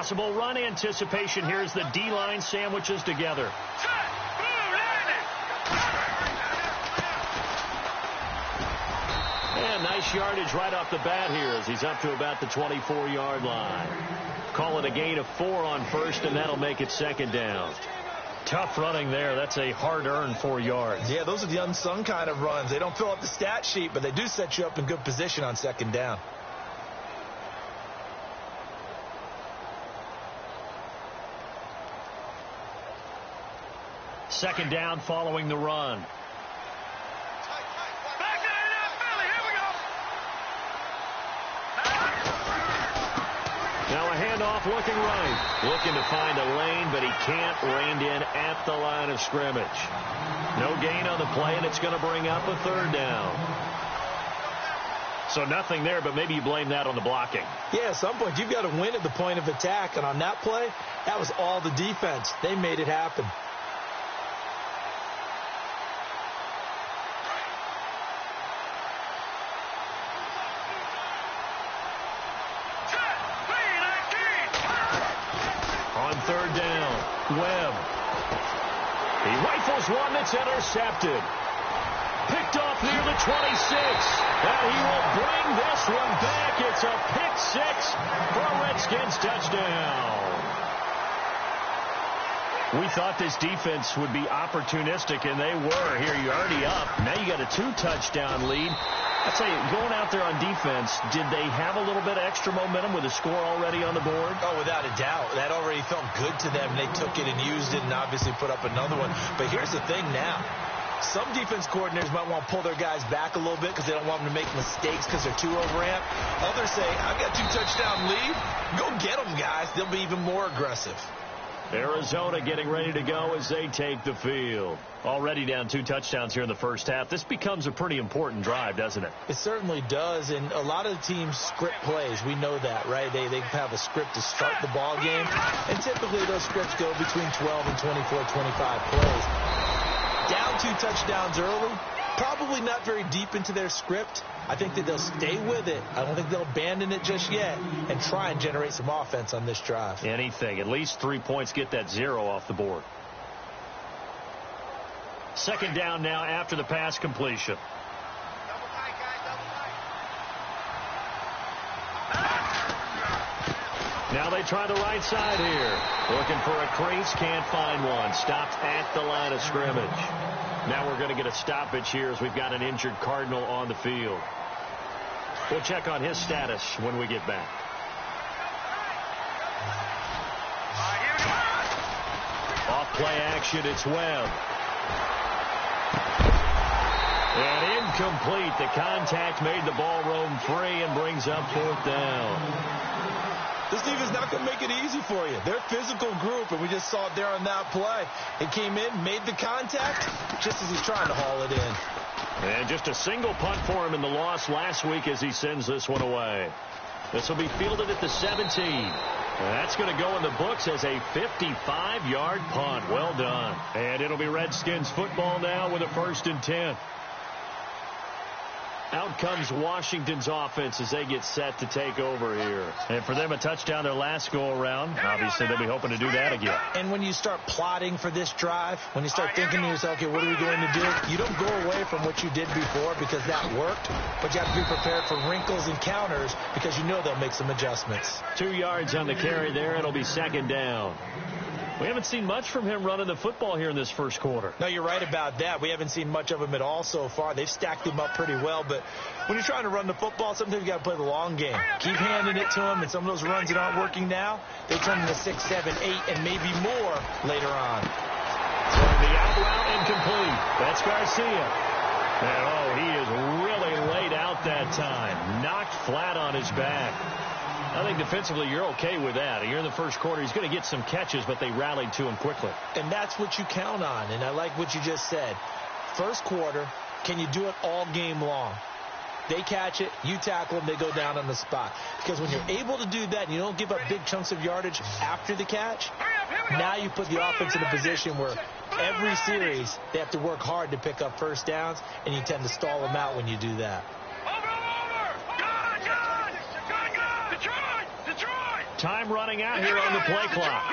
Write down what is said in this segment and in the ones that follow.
Possible run anticipation here as the D-line sandwiches together. And nice yardage right off the bat here as he's up to about the 24-yard line. Call it a gain of 4 on first, and that'll make it second down. Tough running there. That's a hard-earned 4 yards. Yeah, those are the unsung kind of runs. They don't fill up the stat sheet, but they do set you up in good position on second down. Second down following the run. Now a handoff looking right. Looking to find a lane, but he can't. Reined in at the line of scrimmage. No gain on the play, and it's going to bring up a third down. So nothing there, but maybe you blame that on the blocking. Yeah, at some point, you've got to win at the point of attack. And on that play, that was all the defense. They made it happen. Third down, Webb. He rifles one that's intercepted. Picked off near the 26. And he will bring this one back. It's a pick 6 for a Redskins touchdown. We thought this defense would be opportunistic, and they were. Here, you're already up. Now you got a 2-touchdown lead. I'll tell you, going out there on defense, did they have a little bit of extra momentum with a score already on the board? Oh, without a doubt. That already felt good to them. They took it and used it and obviously put up another one. But here's the thing now. Some defense coordinators might want to pull their guys back a little bit because they don't want them to make mistakes because they're too overamped. Others say, I've got 2-touchdown lead. Go get them, guys. They'll be even more aggressive. Arizona getting ready to go as they take the field. Already down 2 touchdowns here in the first half. This becomes a pretty important drive, doesn't it? It certainly does, and a lot of the teams script plays. We know that, right? They have a script to start the ball game, and typically those scripts go between 12 and 24, 25 plays. Down 2 touchdowns early, probably not very deep into their script. I think that they'll stay with it. I don't think they'll abandon it just yet and try and generate some offense on this drive. Anything. At least 3 points, get that 0 off the board. Second down now after the pass completion. Now they try the right side here. Looking for a crease, can't find one. Stopped at the line of scrimmage. Now we're going to get a stoppage here as we've got an injured Cardinal on the field. We'll check on his status when we get back. Off play action, it's Webb. And incomplete. The contact made the ball roam free and brings up 4th down. This defense is not going to make it easy for you. They're a physical group, and we just saw it there on that play. It came in, made the contact, just as he's trying to haul it in. And just a single punt for him in the loss last week as he sends this one away. This will be fielded at the 17. And that's going to go in the books as a 55-yard punt. Well done. And it'll be Redskins football now with a 1st and 10. Out comes Washington's offense as they get set to take over here. And for them, a touchdown their last go-around. Obviously, they'll be hoping to do that again. And when you start plotting for this drive, when you start thinking to yourself, okay, what are we going to do? You don't go away from what you did before because that worked, but you have to be prepared for wrinkles and counters because you know they'll make some adjustments. 2 yards on the carry there. It'll be second down. We haven't seen much from him running the football here in this first quarter. No, you're right about that. We haven't seen much of him at all so far. They've stacked him up pretty well, but when you're trying to run the football, sometimes you got to play the long game. Keep handing it to him, and some of those runs that aren't working now, they turn into 6, 7, 8, and maybe more later on. So the out route incomplete. That's Garcia. And, oh, he is really laid out that time. Knocked flat on his back. I think defensively you're okay with that. You're in the first quarter. He's going to get some catches, but they rallied to him quickly. And that's what you count on, and I like what you just said. First quarter, can you do it all game long? They catch it, you tackle them, they go down on the spot. Because when you're able to do that and you don't give up big chunks of yardage after the catch, now you put the offense in a position where every series they have to work hard to pick up first downs, and you tend to stall them out when you do that. Time running out here on the play clock.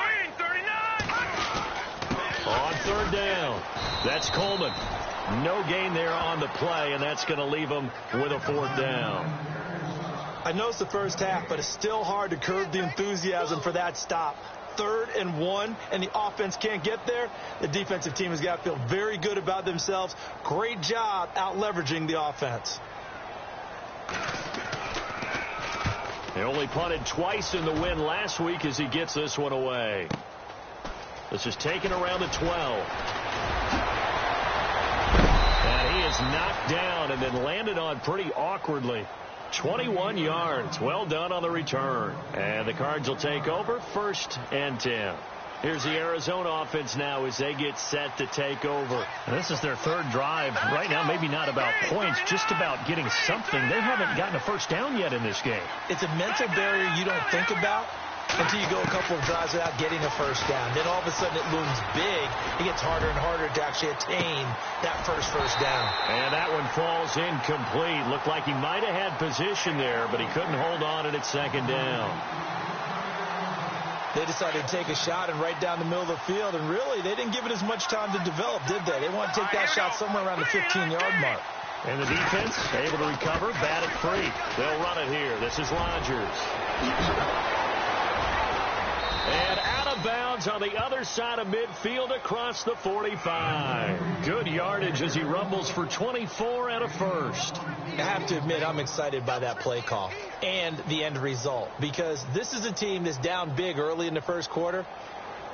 On third down, that's Coleman. No gain there on the play, and that's going to leave them with a fourth down. I know it's the first half, but it's still hard to curb the enthusiasm for that stop. 3rd and 1, and the offense can't get there. The defensive team has got to feel very good about themselves. Great job out leveraging the offense. They only punted twice in the win last week as he gets this one away. This is taken around the 12. And he is knocked down and then landed on pretty awkwardly. 21 yards. Well done on the return. And the Cards will take over 1st and 10. Here's the Arizona offense now as they get set to take over. And this is their 3rd drive. Right now, maybe not about points, just about getting something. They haven't gotten a first down yet in this game. It's a mental barrier you don't think about until you go a couple of drives without getting a first down. Then all of a sudden it looms big. It gets harder and harder to actually attain that first down. And that one falls incomplete. Looked like he might have had position there, but he couldn't hold on, and it's 2nd down. They decided to take a shot and right down the middle of the field, and really they didn't give it as much time to develop, did they? They want to take that shot somewhere around the 15-yard mark. And the defense able to recover, bat it free. They'll run it here. This is Rodgers. And out of bounds on the other side of midfield across the 45. Good yardage as he rumbles for 24 and a first. I have to admit, I'm excited by that play call and the end result, because this is a team that's down big early in the first quarter,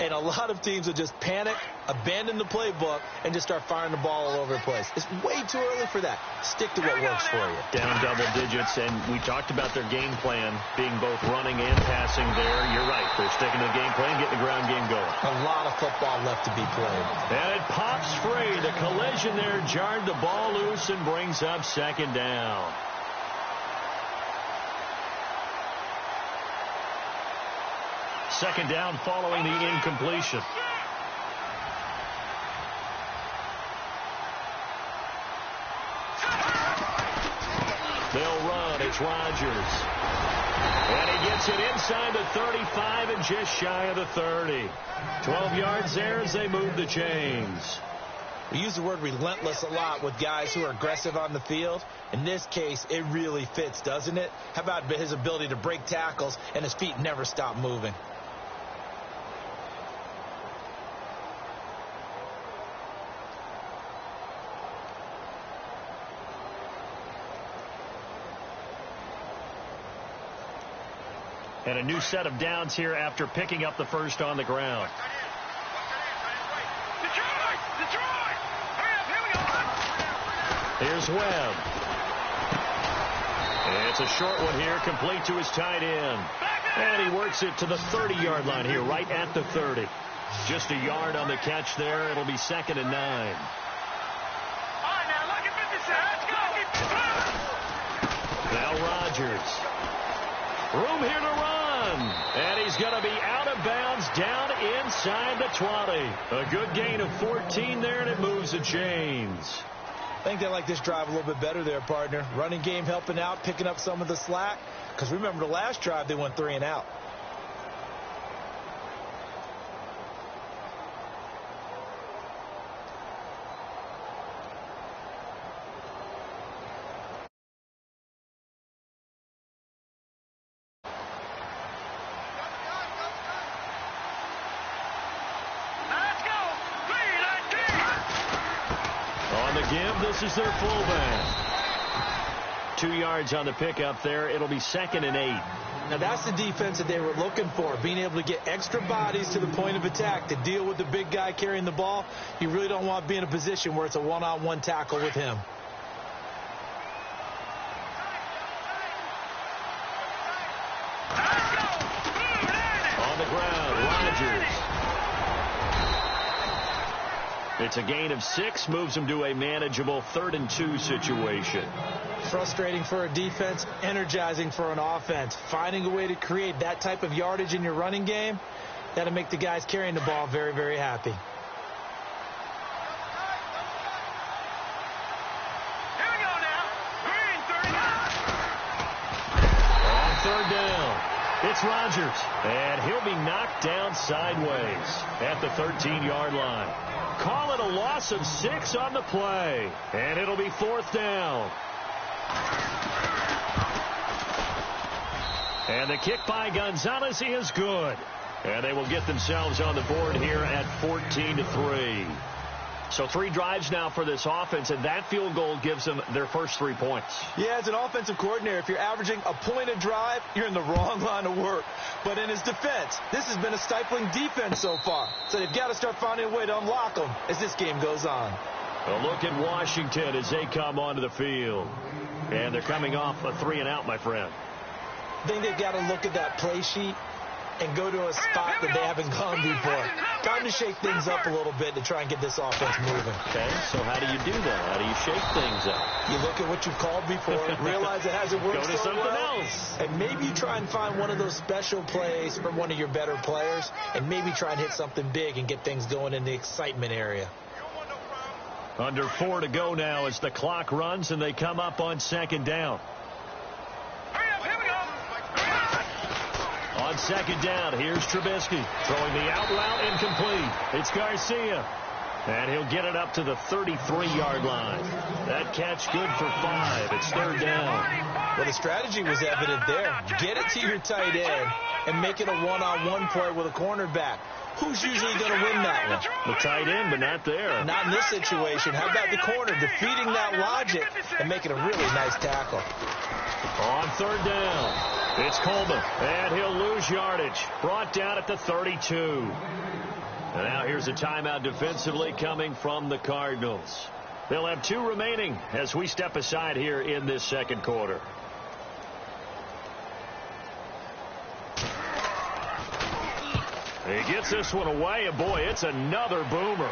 and a lot of teams will just panic, abandon the playbook, and just start firing the ball all over the place. It's way too early for that. Stick to what works for you. Down double digits, and we talked about their game plan being both running and passing there. You're right. They're sticking to the game plan, getting the ground game going. A lot of football left to be played. And it pops free. The collision there jarred the ball loose and brings up 2nd down. Second down following the incompletion. They'll run. It's Rodgers. And he gets it inside the 35 and just shy of the 30. 12 yards there as they move the chains. We use the word relentless a lot with guys who are aggressive on the field. In this case, it really fits, doesn't it? How about his ability to break tackles and his feet never stop moving? And a new set of downs here after picking up the first on the ground. Here's Webb. And it's a short one here, complete to his tight end. And he works it to the 30-yard line here, right at the 30. Just a yard on the catch there. It'll be 2nd and 9. Now Rodgers. Room here to run. And he's going to be out of bounds down inside the 20. A good gain of 14 there, and it moves the chains. I think they like this drive a little bit better there, partner. Running game helping out, picking up some of the slack. Because remember, the last drive, they went 3 and out. This is their fullback. 2 yards on the pickup there. It'll be 2nd and 8. Now that's the defense that they were looking for, being able to get extra bodies to the point of attack to deal with the big guy carrying the ball. You really don't want to be in a position where it's a one-on-one tackle with him. On the ground, Rodgers. It's a gain of 6, moves them to a manageable 3rd and 2 situation. Frustrating for a defense, energizing for an offense. Finding a way to create that type of yardage in your running game, that'll make the guys carrying the ball very, very happy. Here we go now. Green, 39. On 3rd down. It's Rodgers, and he'll be knocked down sideways at the 13-yard line. Call it a loss of 6 on the play, and it'll be 4th down. And the kick by Gonzalez is good. And they will get themselves on the board here at 14-3. So 3 drives now for this offense, and that field goal gives them their first 3 points. Yeah, as an offensive coordinator, if you're averaging a point a drive, you're in the wrong line of work. But in his defense, this has been a stifling defense so far. So they've got to start finding a way to unlock them as this game goes on. A look at Washington as they come onto the field. And they're coming off a 3-and-out, my friend. I think they've got to look at that play sheet and go to a spot that they haven't gone before. Time to shake things up a little bit to try and get this offense moving. Okay, so how do you do that? How do you shake things up? You look at what you've called before, realize it hasn't worked go to so something well, else. and maybe you try and find one of those special plays from one of your better players, and maybe try and hit something big and get things going in the excitement area. Under 4 to go now as the clock runs and they come up on 2nd down. On 2nd down, here's Trubisky throwing the out route incomplete. It's Garcia. And he'll get it up to the 33-yard line. That catch good for 5. It's 3rd down. Well, the strategy was evident there. Get it to your tight end and make it a one-on-one play with a cornerback. Who's usually going to win that one? The tight end, but not there. Not in this situation. How about the corner defeating that logic and making a really nice tackle? On 3rd down, it's Coleman, and he'll lose yardage. Brought down at the 32. And now here's a timeout defensively coming from the Cardinals. They'll have 2 remaining as we step aside here in this 2nd quarter. He gets this one away, and boy, it's another boomer.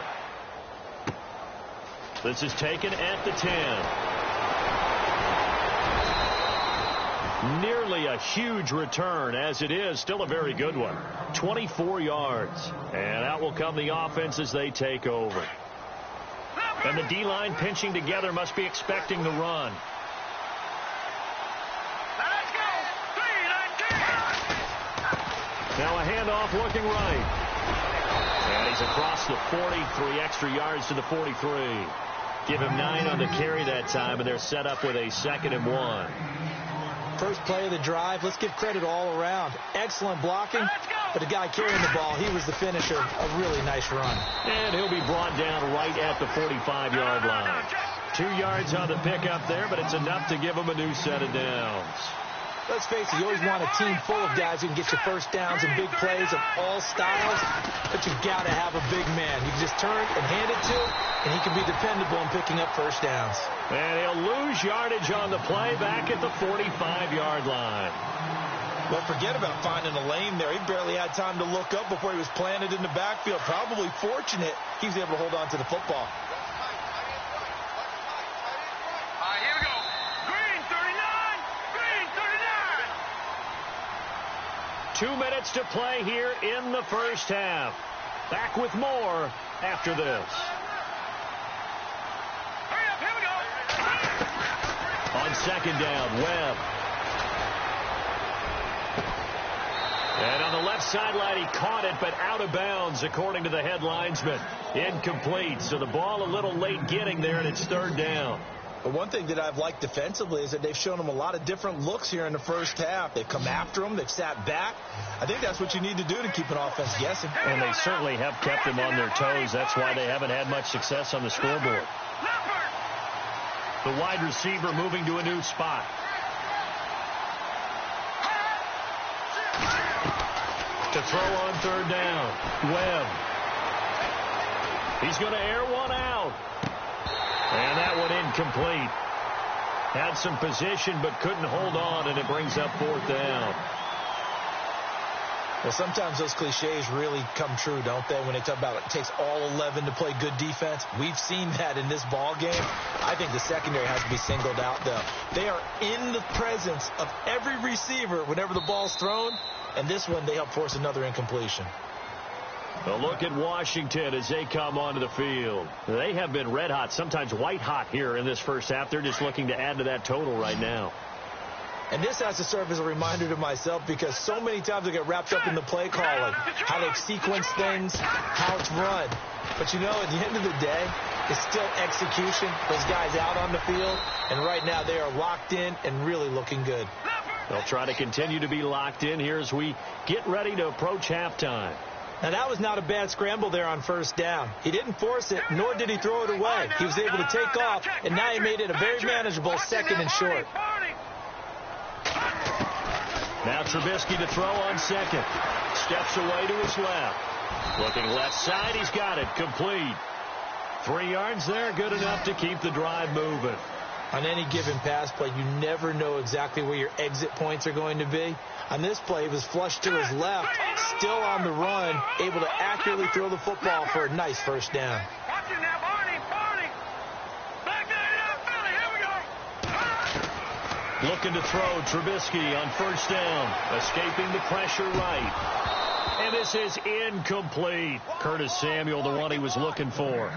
This is taken at the 10. Nearly a huge return, as it is still a very good one. 24 yards. And out will come the offense as they take over. And the D-line pinching together must be expecting the run. Now a handoff looking right. And he's across the 40, 3 extra yards to the 43. Give him 9 on the carry that time, and they're set up with a 2nd and 1. First play of the drive, let's give credit all around. Excellent blocking, but the guy carrying the ball, he was the finisher. A really nice run. And he'll be brought down right at the 45-yard line. 2 yards on the pickup there, but it's enough to give him a new set of downs. Let's face it, you always want a team full of guys who can get you first downs and big plays of all styles, but you've got to have a big man. You can just turn and hand it to him, and he can be dependable in picking up first downs. And he'll lose yardage on the play back at the 45-yard line. Well, forget about finding a lane there. He barely had time to look up before he was planted in the backfield. Probably fortunate he was able to hold on to the football. Here we go. Green 39. Green 39. 2 minutes to play here in the first half. Back with more after this. Hurry up. Here we go. On 2nd down, Webb. And on the left sideline, he caught it, but out of bounds, according to the head linesman. Incomplete, so the ball a little late getting there, and it's 3rd down. But one thing that I've liked defensively is that they've shown him a lot of different looks here in the first half. They've come after him. They've sat back. I think that's what you need to do to keep an offense guessing. And they certainly have kept them on their toes. That's why they haven't had much success on the scoreboard. The wide receiver moving to a new spot. To throw on 3rd down, Webb. He's going to air one out. And that one incomplete. Had some position but couldn't hold on, and it brings up 4th down. Well, sometimes those cliches really come true, don't they, when they talk about it takes all 11 to play good defense. We've seen that in this ball game. I think the secondary has to be singled out, though. They are in the presence of every receiver whenever the ball's thrown, and this one they help force another incompletion. A look at Washington as they come onto the field. They have been red hot, sometimes white hot here in this first half. They're just looking to add to that total right now. And this has to serve as a reminder to myself because so many times I get wrapped up in the play calling, how they sequence things, how it's run. But, you know, at the end of the day, it's still execution. Those guys out on the field, and right now they are locked in and really looking good. They'll try to continue to be locked in here as we get ready to approach halftime. Now, that was not a bad scramble there on first down. He didn't force it, nor did he throw it away. He was able to take off, and now he made it a very manageable second and short. Now Trubisky to throw on second. Steps away to his left. Looking left side, he's got it. Complete. 3 yards there, good enough to keep the drive moving. On any given pass play, you never know exactly where your exit points are going to be. On this play, he was flushed to his left, still on the run, able to accurately throw the football for a nice first down. Looking to throw, Trubisky on first down, escaping the pressure right. And this is incomplete. Curtis Samuel, the one he was looking for.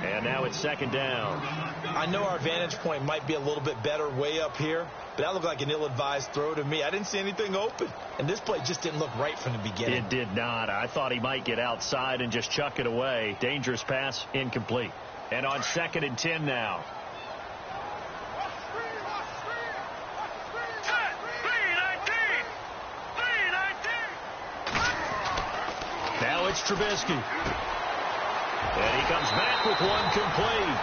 And now it's second down. I know our vantage point might be a little bit better way up here, but that looked like an ill-advised throw to me. I didn't see anything open, and this play just didn't look right from the beginning. It did not. I thought he might get outside and just chuck it away. Dangerous pass, incomplete. And on 2nd and 10 now. Now it's Trubisky. And he comes back with one complete.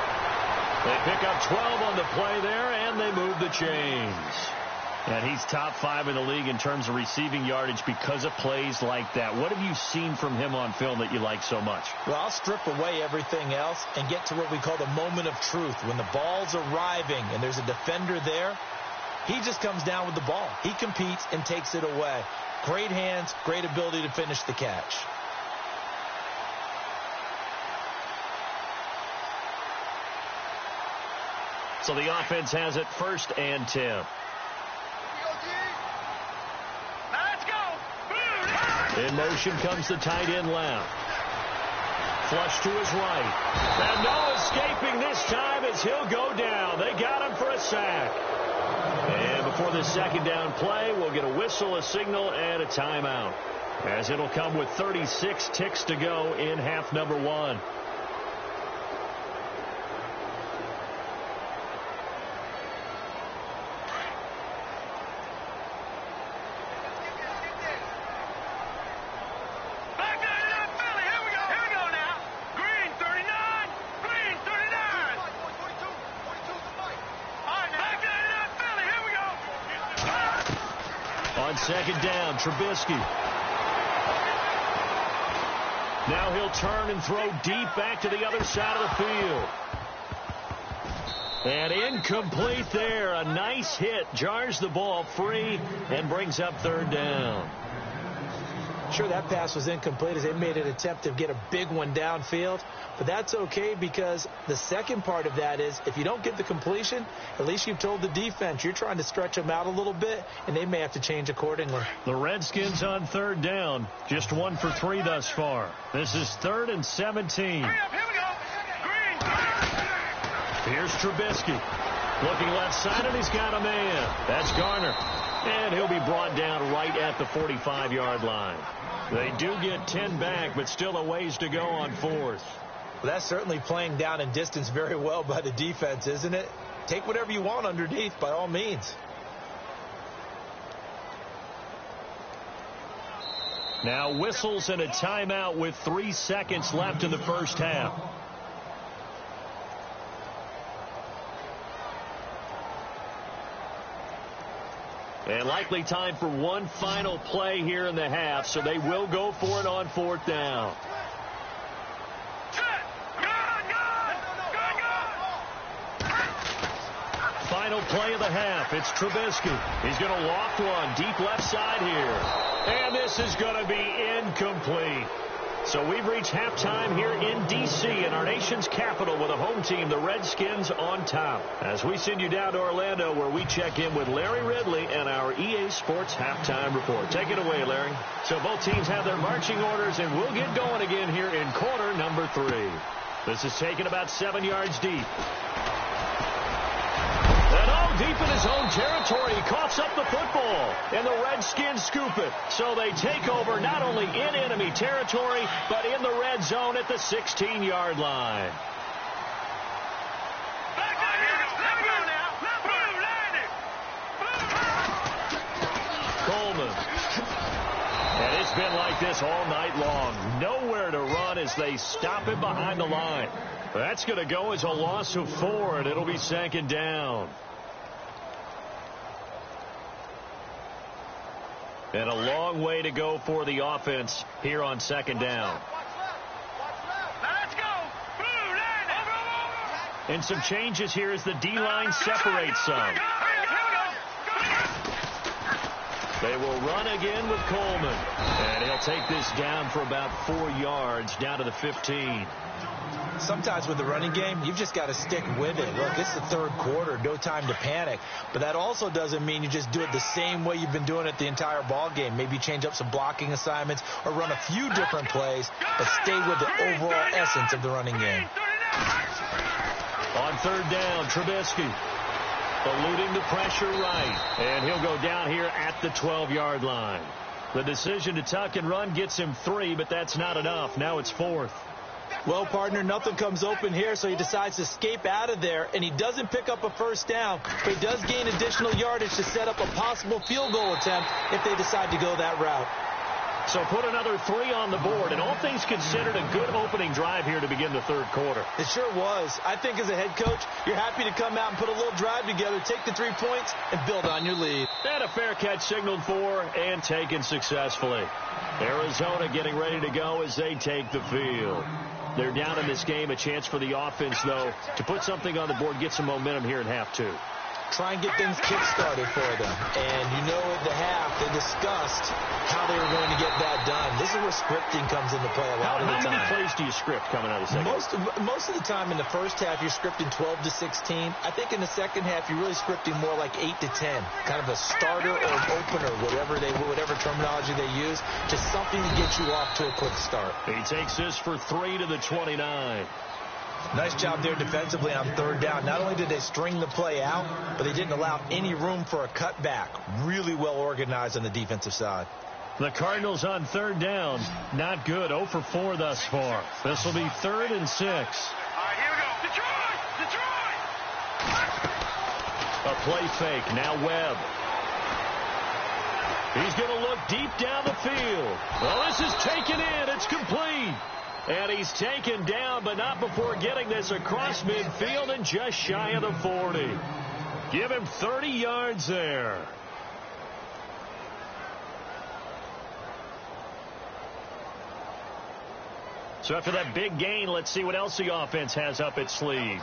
They pick up 12 on the play there, and they move the chains. And he's top 5 in the league in terms of receiving yardage because of plays like that. What have you seen from him on film that you like so much? Well, I'll strip away everything else and get to what we call the moment of truth. When the ball's arriving and there's a defender there, he just comes down with the ball. He competes and takes it away. Great hands, great ability to finish the catch. So the offense has it 1st and 10. In motion comes the tight end left. Flush to his right. And no escaping this time as he'll go down. They got him for a sack. And before the second down play, we'll get a whistle, a signal, and a timeout. As it'll come with 36 ticks to go in half number 1. Second down, Trubisky. Now he'll turn and throw deep back to the other side of the field. And incomplete there. A nice hit. Jars the ball free and brings up 3rd down. Sure, that pass was incomplete as they made an attempt to get a big one downfield. But that's okay because the second part of that is if you don't get the completion, at least you've told the defense you're trying to stretch them out a little bit, and they may have to change accordingly. The Redskins on 3rd down. Just 1 for 3 thus far. This is 3rd and 17. Here's Trubisky. Looking left side, and he's got a man. That's Garner. And he'll be brought down right at the 45-yard line. They do get 10 back, but still a ways to go on 4th. Well, that's certainly playing down in distance very well by the defense, isn't it? Take whatever you want underneath, by all means. Now whistles and a timeout with 3 seconds left in the first half. And likely time for one final play here in the half, so they will go for it on 4th down. Final play of the half. It's Trubisky. He's going to loft one deep left side here. And this is going to be incomplete. So we've reached halftime here in D.C. in our nation's capital with a home team, the Redskins, on top. As we send you down to Orlando where we check in with Larry Ridley and our EA Sports Halftime Report. Take it away, Larry. So both teams have their marching orders, and we'll get going again here in quarter number 3. This is taken about 7 yards deep. And deep in his own territory. He coughs up the football. ball, and the Redskins scoop it. So they take over not only in enemy territory, but in the red zone at the 16-yard line. Coleman. And it's been like this all night long. Nowhere to run as they stop him behind the line. That's going to go as a loss of 4, and it'll be second down. And a long way to go for the offense here on second down. Let's go. And some changes here as the D-line separates some. They will run again with Coleman. And he'll take this down for about 4 yards down to the 15. Sometimes with the running game, you've just got to stick with it. Look, it's the third quarter, no time to panic. But that also doesn't mean you just do it the same way you've been doing it the entire ball game. Maybe change up some blocking assignments or run a few different plays, but stay with the overall essence of the running game. On third down, Trubisky eluding the pressure right. And he'll go down here at the 12-yard line. The decision to tuck and run gets him 3, but that's not enough. Now it's 4th. Well, partner, nothing comes open here, so he decides to escape out of there, and he doesn't pick up a first down, but he does gain additional yardage to set up a possible field goal attempt if they decide to go that route. So put another 3 on the board, and all things considered, a good opening drive here to begin the third quarter. It sure was. I think as a head coach, you're happy to come out and put a little drive together, take the 3 points, and build on your lead. And a fair catch signaled for and taken successfully. Arizona getting ready to go as they take the field. They're down in this game. A chance for the offense, though, to put something on the board, get some momentum here in half 2. Try and get things kick-started for them. And you know at the half, they discussed how they were going to get that done. This is where scripting comes into play a lot of the time. How many plays do you script coming out of the second? Most of the time in the first half, you're scripting 12 to 16. I think in the second half, you're really scripting more like 8 to 10. Kind of a starter or an opener, whatever terminology they use, just something to get you off to a quick start. He takes this for 3 to the 29. Nice job there defensively on third down. Not only did they string the play out, but they didn't allow any room for a cutback. Really well organized on the defensive side. The Cardinals on third down. Not good. 0 for 4 thus far. This will be 3rd and 6. All right, here we go. Detroit! A play fake. Now Webb. He's going to look deep down the field. Well, this is taken in. It's complete. And he's taken down, but not before getting this across midfield and just shy of the 40. Give him 30 yards there. So after that big gain, let's see what else the offense has up its sleeve.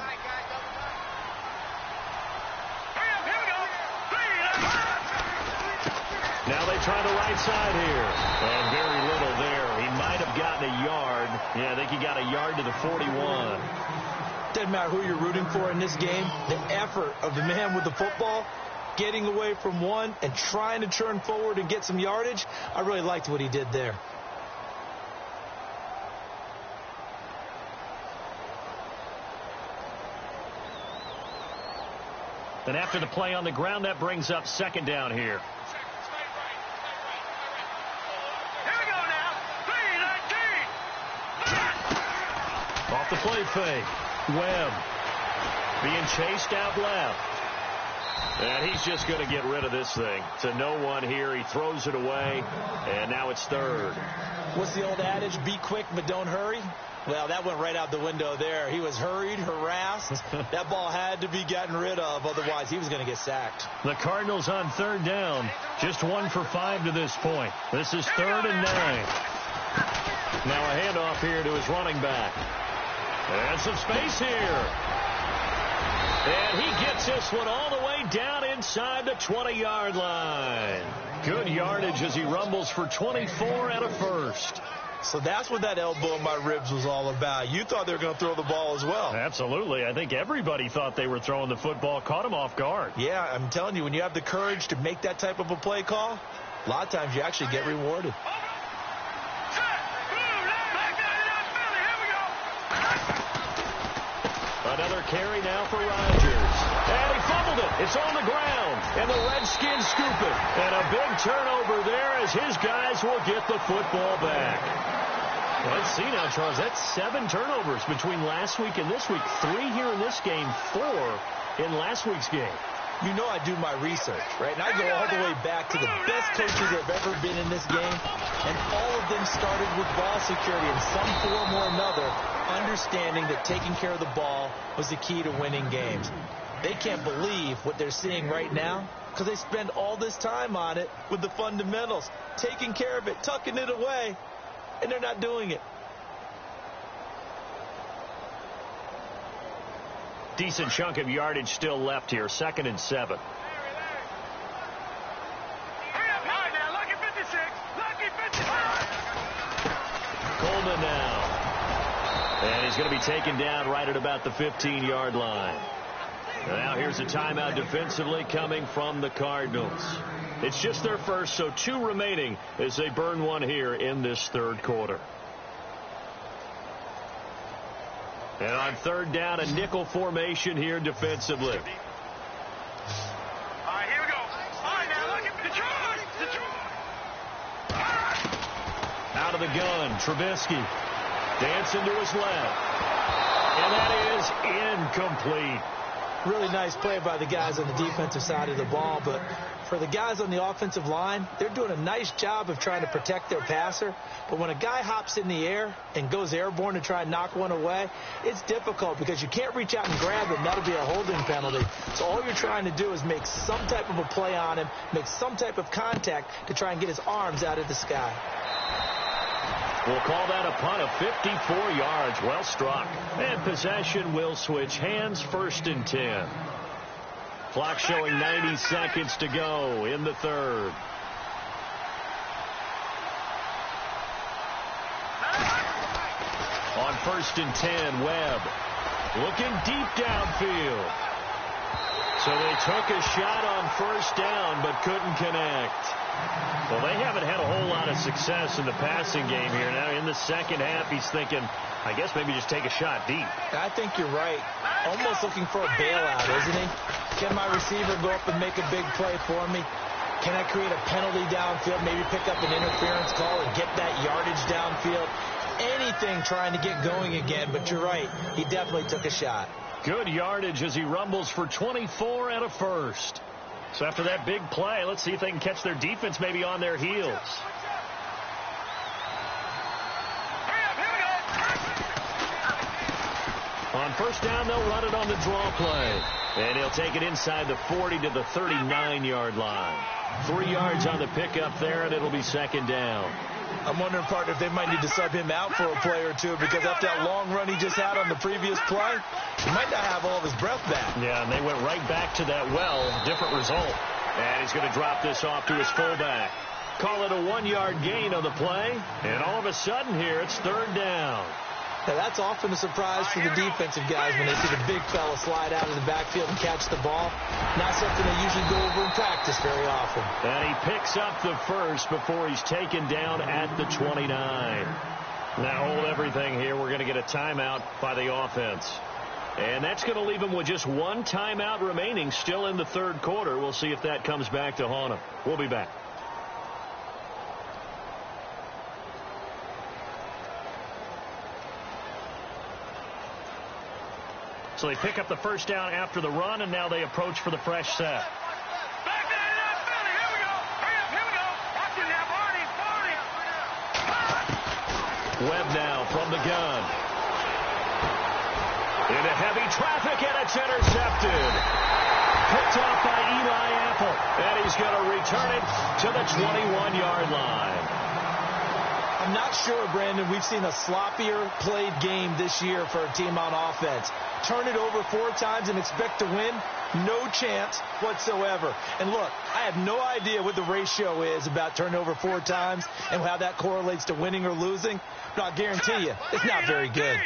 Now they try the right side here. And very little there. He might have gotten a yard. Yeah, I think he got a yard to the 41. Doesn't matter who you're rooting for in this game. The effort of the man with the football, getting away from one and trying to turn forward and get some yardage, I really liked what he did there. And after the play on the ground, that brings up second down here. Off the play fake. Webb being chased out left. And he's just going to get rid of this thing. To no one here. He throws it away. And now it's 3rd. What's the old adage? Be quick, but don't hurry. Well, that went right out the window there. He was hurried, harassed. That ball had to be gotten rid of. Otherwise, he was going to get sacked. The Cardinals on third down. Just 1 for 5 to this point. This is 3rd and 9. Now a handoff here to his running back. And some space here. And he gets this one all the way down inside the 20-yard line. Good yardage as he rumbles for 24 and a first. So that's what that elbow in my ribs was all about. You thought they were going to throw the ball as well. Absolutely. I think everybody thought they were throwing the football. Caught him off guard. Yeah, I'm telling you, when you have the courage to make that type of a play call, a lot of times you actually get rewarded. Another carry now for Rodgers. And he fumbled it. It's on the ground. And the Redskins scoop it. And a big turnover there as his guys will get the football back. Let's see now, Charles. That's 7 turnovers between last week and this week. 3 here in this game, 4 in last week's game. You know I do my research, right? And I go all the way back to the best coaches that have ever been in this game. And all of them started with ball security in some form or another, understanding that taking care of the ball was the key to winning games. They can't believe what they're seeing right now because they spend all this time on it with the fundamentals, taking care of it, tucking it away, and they're not doing it. Decent chunk of yardage still left here. 2nd and 7. Coleman now. And he's going to be taken down right at about the 15-yard line. Now here's a timeout defensively coming from the Cardinals. It's just their first, so 2 remaining as they burn one here in this 3rd quarter. And on 3rd down, a nickel formation here defensively. All right, here we go. All right, now look at Detroit. Out of the gun, Trubisky. Dancing to his left. And that is incomplete. Really nice play by the guys on the defensive side of the ball, but for the guys on the offensive line, they're doing a nice job of trying to protect their passer. But when a guy hops in the air and goes airborne to try and knock one away, it's difficult because you can't reach out and grab him. That'll be a holding penalty. So all you're trying to do is make some type of a play on him, make some type of contact to try and get his arms out of the sky. We'll call that a punt of 54 yards. Well struck. And possession will switch hands. 1st and 10. Clock showing 90 seconds to go in the 3rd. On 1st and 10, Webb looking deep downfield. So they took a shot on 1st down but couldn't connect. Well, they haven't had a whole lot of success in the passing game here. Now in the 2nd half, he's thinking, I guess maybe just take a shot deep. I think you're right. Almost looking for a bailout, isn't he? Can my receiver go up and make a big play for me? Can I create a penalty downfield, maybe pick up an interference call and get that yardage downfield? Anything trying to get going again, but you're right. He definitely took a shot. Good yardage as he rumbles for 24 and a 1st. So after that big play, let's see if they can catch their defense maybe on their heels. On 1st down, they'll run it on the draw play. And he'll take it inside the 40 to the 39-yard line. 3 yards on the pickup there, and it'll be 2nd down. I'm wondering, partner, if they might need to sub him out for a play or two because after that long run he just had on the previous play, he might not have all of his breath back. Yeah, and they went right back to that different result. And he's going to drop this off to his fullback. Call it a 1-yard gain on the play. And all of a sudden here, it's 3rd down. Now, that's often a surprise for the defensive guys when they see the big fella slide out of the backfield and catch the ball. Not something they usually go over in practice very often. And he picks up the 1st before he's taken down at the 29. Now hold everything here. We're going to get a timeout by the offense. And that's going to leave him with just 1 timeout remaining still in the 3rd quarter. We'll see if that comes back to haunt him. We'll be back. So they pick up the 1st down after the run, and now they approach for the fresh set. Back there in that Philly. Here we go. Hurry up, here we go. Watch it now, Barney. Webb now from the gun. Into heavy traffic, and it's intercepted. Picked off by Eli Apple, and he's going to return it to the 21-yard line. I'm not sure, Brandon, we've seen a sloppier played game this year for a team on offense. Turn it over 4 times and expect to win? No chance whatsoever. And look, I have no idea what the ratio is about turning over 4 times and how that correlates to winning or losing. But I'll guarantee you, it's not very good.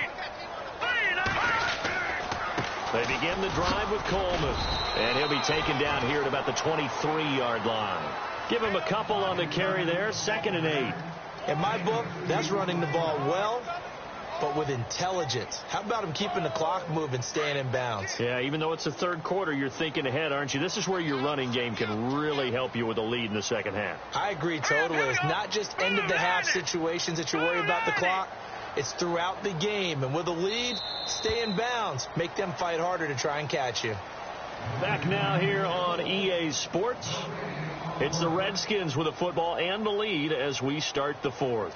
They begin the drive with Coleman. And he'll be taken down here at about the 23-yard line. Give him a couple on the carry there. 2nd and 8. In my book, that's running the ball well but with intelligence. How about him keeping the clock moving, staying in bounds? Yeah, even though it's the third quarter, you're thinking ahead, aren't you? This is where your running game can really help you with a lead in the second half. I agree totally. It's not just end-of-the-half situations that you worry about the clock. It's throughout the game. And with a lead, stay in bounds. Make them fight harder to try and catch you. Back now here on EA Sports. It's the Redskins with the football and the lead as we start the fourth.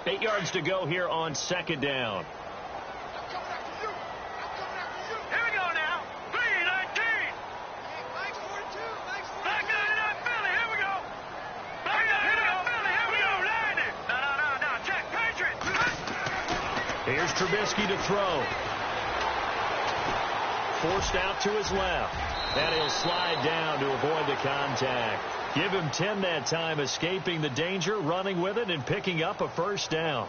Eight yards to go here on second down. Here we go now. 3-19. Back out of that Philly. Here we go. Back out of that Philly. Here we go. Landed. No. Check. Patriots. Here's Trubisky to throw. Forced out to his left. And he'll slide down to avoid the contact. Give him 10 that time, escaping the danger, running with it, and picking up a first down.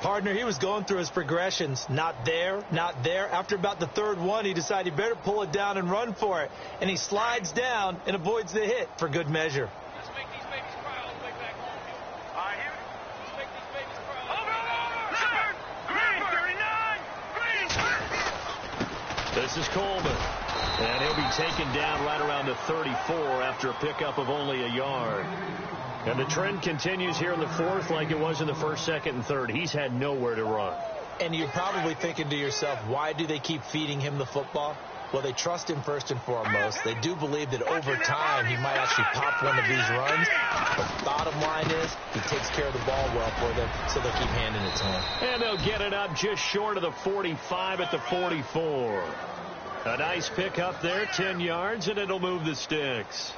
Partner, he was going through his progressions. Not there, not there. After about the third one, he decided he better pull it down and run for it. And he slides down and avoids the hit for good measure. Let's make these babies cry all the way back home. All right, here we go. Let's make these babies cry. Over. Green. This is Coleman. And he'll be taken down right around the 34 after a pickup of only a yard. And the trend continues here in the fourth like it was in the first, second, and third. He's had nowhere to run. And you're probably thinking to yourself, why do they keep feeding him the football? Well, they trust him first and foremost. They do believe that over time he might actually pop one of these runs. But bottom line is he takes care of the ball well for them, so they'll keep handing it to him. And they'll get it up just short of the 45 at the 44. A nice pick up there, 10 yards, and it'll move the sticks.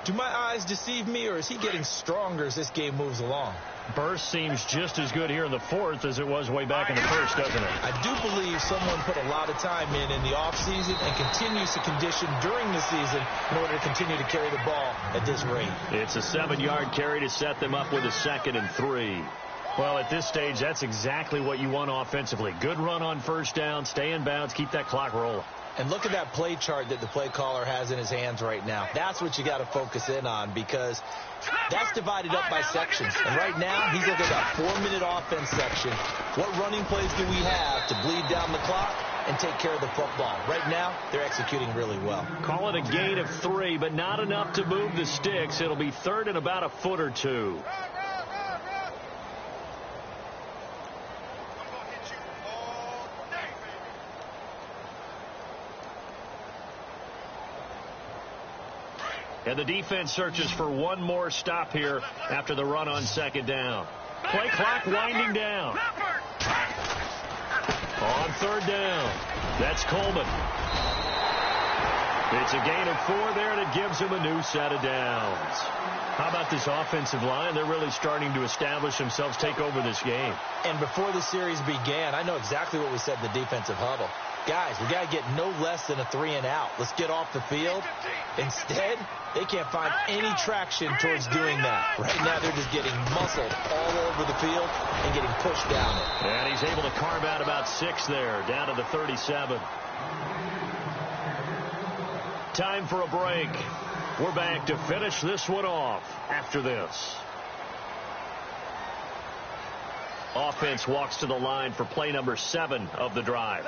Do my eyes deceive me, or is he getting stronger as this game moves along? Burst seems just as good here in the fourth as it was way back in the first, doesn't it? I do believe someone put a lot of time in the offseason and continues to condition during the season in order to continue to carry the ball at this rate. It's a 7-yard carry to set them up with a 2nd and 3. Well, at this stage, that's exactly what you want offensively. Good run on first down, stay in bounds, keep that clock rolling. And look at that play chart that the play caller has in his hands right now. That's what you got to focus in on, because that's divided up by sections. And right now, he's looking at that 4-minute offense section. What running plays do we have to bleed down the clock and take care of the football? Right now, they're executing really well. Call it a gain of 3, but not enough to move the sticks. It'll be third and about a foot or two. And the defense searches for one more stop here after the run on second down. Play clock winding down. On third down, that's Coleman. It's a gain of 4 there, and it gives him a new set of downs. How about this offensive line? They're really starting to establish themselves, take over this game. And before the series began, I know exactly what we said in the defensive huddle. Guys, we got to get no less than a 3-and-out. Let's get off the field. Instead, they can't find any traction towards doing that. Right now, they're just getting muscled all over the field and getting pushed down it. And he's able to carve out about 6 there, down to the 37. Time for a break. We're back to finish this one off after this. Offense walks to the line for play number 7 of the drive.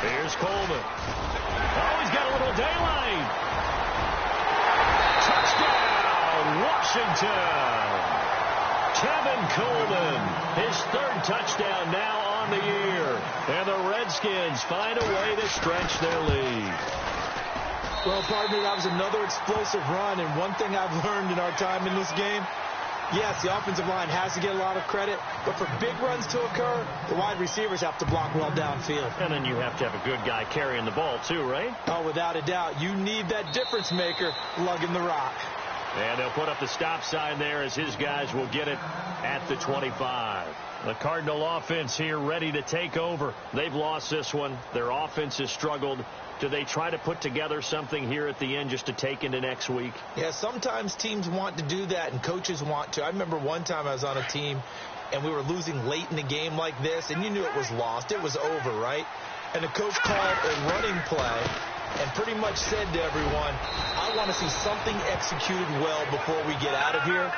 Here's Coleman. Oh, he's got a little daylight. Touchdown, Washington. Kevin Coleman, his 3rd touchdown now on the year. And the Redskins find a way to stretch their lead. Well, partner, that was another explosive run. And one thing I've learned in our time in this game, Yes, the offensive line has to get a lot of credit, but for big runs to occur, the wide receivers have to block well downfield. And then you have to have a good guy carrying the ball too, right? Oh, without a doubt. You need that difference maker lugging the rock. And they'll put up the stop sign there as his guys will get it at the 25. The Cardinal offense here ready to take over. They've lost this one. Their offense has struggled. Do they try to put together something here at the end just to take into next week? Yeah, sometimes teams want to do that and coaches want to. I remember one time I was on a team and we were losing late in the game like this, and you knew it was lost. It was over, right? And the coach called a running play and pretty much said to everyone, I want to see something executed well before we get out of here.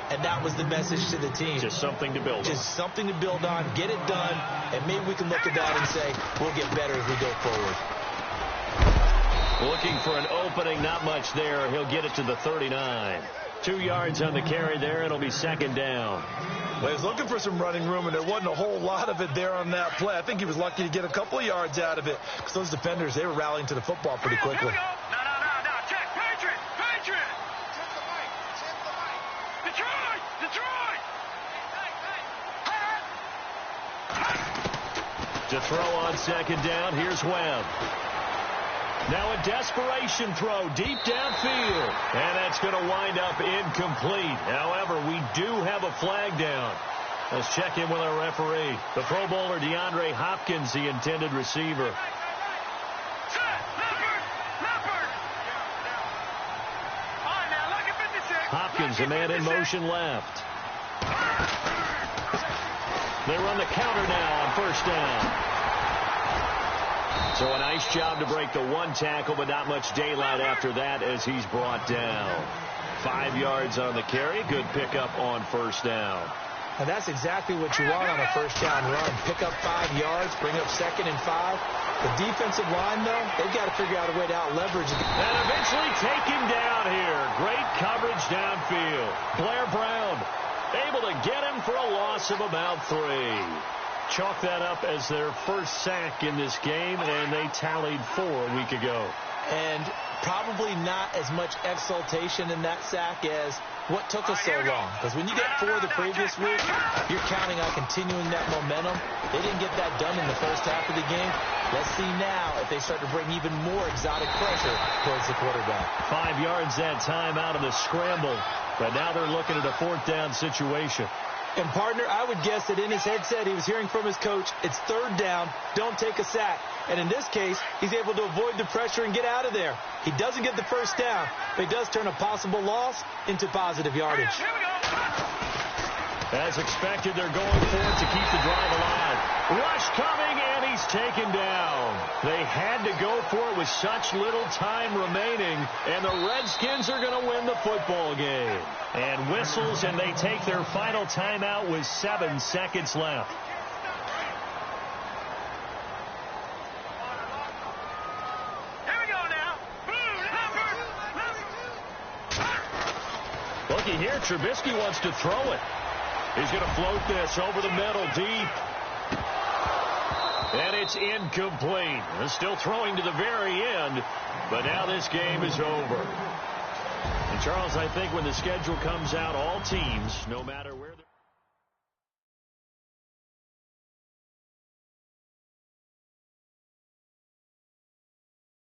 And that was the message to the team. Just something to build on. Just something to build on, get it done, and maybe we can look at that and say, we'll get better as we go forward. Looking for an opening, not much there. He'll get it to the 39. 2 yards on the carry there. It'll be second down. Well, he was looking for some running room, and there wasn't a whole lot of it there on that play. I think he was lucky to get a couple of yards out of it because those defenders, they were rallying to the football pretty quickly. Here we go. No. Check. Patriot. Check the mic. Detroit. To throw on second down, here's Webb. Now a desperation throw deep downfield. And that's going to wind up incomplete. However, we do have a flag down. Let's check in with our referee. The Pro Bowler DeAndre Hopkins, the intended receiver. Hopkins, a man in motion left. They run the counter now on first down. So a nice job to break the one tackle, but not much daylight after that as he's brought down. 5 yards on the carry. Good pickup on first down. And that's exactly what you want on a first down run. Pick up 5 yards, bring up 2nd and 5. The defensive line, though, they've got to figure out a way to out-leverage. And eventually take him down here. Great coverage downfield. Blair Brown able to get him for a loss of about 3. Chalk that up as their first sack in this game, and they tallied 4 a week ago. And probably not as much exultation in that sack as what took us so long. Because when you get 4 the previous week, you're counting on continuing that momentum. They didn't get that done in the first half of the game. Let's see now if they start to bring even more exotic pressure towards the quarterback. 5 yards that time out of the scramble. But now they're looking at a 4th down situation. And, partner, I would guess that in his headset he was hearing from his coach, it's 3rd down, don't take a sack. And in this case, he's able to avoid the pressure and get out of there. He doesn't get the first down, but he does turn a possible loss into positive yardage. As expected, they're going for it to keep the drive alive. Rush coming, and he's taken down. They had to go for it with such little time remaining, and the Redskins are going to win the football game. And whistles, and they take their final timeout with 7 seconds left. Here we go now. Looky here, Trubisky wants to throw it. He's going to float this over the middle deep. And it's incomplete. They're still throwing to the very end, but now this game is over. And Charles, I think when the schedule comes out, all teams, no matter where